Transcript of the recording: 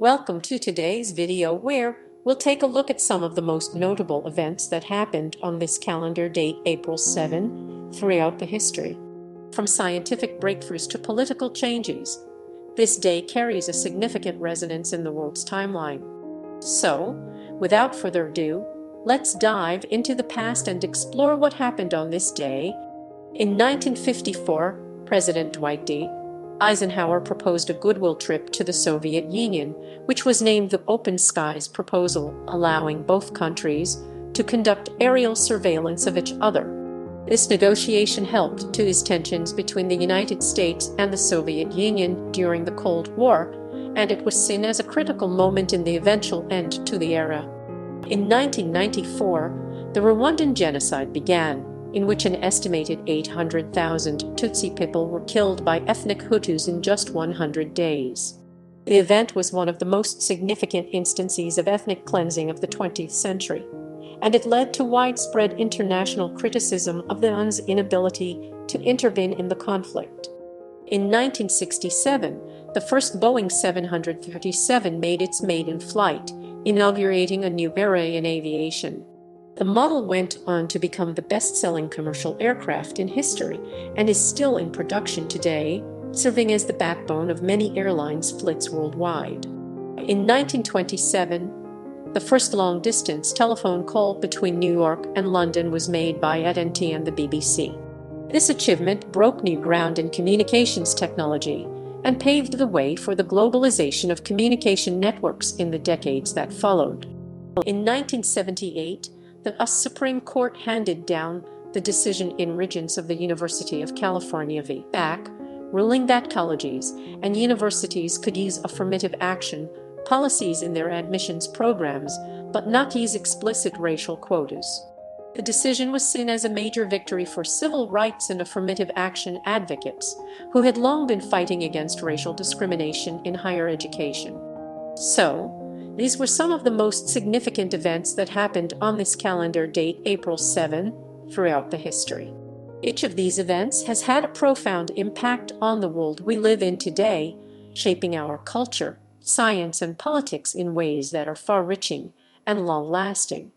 Welcome to today's video where we'll take a look at some of the most notable events that happened on this calendar date, April 7, throughout the history. From scientific breakthroughs to political changes, this day carries a significant resonance in the world's timeline. So, without further ado, let's dive into the past and explore what happened on this day. In 1954, President Dwight D. Eisenhower proposed a goodwill trip to the Soviet Union, which was named the Open Skies Proposal, allowing both countries to conduct aerial surveillance of each other. This negotiation helped to ease tensions between the United States and the Soviet Union during the Cold War, and it was seen as a critical moment in the eventual end to the era. In 1994, the Rwandan Genocide began, in which an estimated 800,000 Tutsi people were killed by ethnic Hutus in just 100 days. The event was one of the most significant instances of ethnic cleansing of the 20th century, and it led to widespread international criticism of the UN's inability to intervene in the conflict. In 1967, the first Boeing 737 made its maiden flight, inaugurating a new era in aviation. The model went on to become the best-selling commercial aircraft in history and is still in production today, serving as the backbone of many airlines' fleets worldwide. In 1927, the first long-distance telephone call between New York and London was made by AT&T and the BBC. This achievement broke new ground in communications technology and paved the way for the globalization of communication networks in the decades that followed. In 1978, the US Supreme Court handed down the decision in Regents of the University of California v. Back, ruling that colleges and universities could use affirmative action policies in their admissions programs, but not use explicit racial quotas. The decision was seen as a major victory for civil rights and affirmative action advocates who had long been fighting against racial discrimination in higher education. So, these were some of the most significant events that happened on this calendar date, April 7, throughout the history. Each of these events has had a profound impact on the world we live in today, shaping our culture, science, and politics in ways that are far-reaching and long-lasting.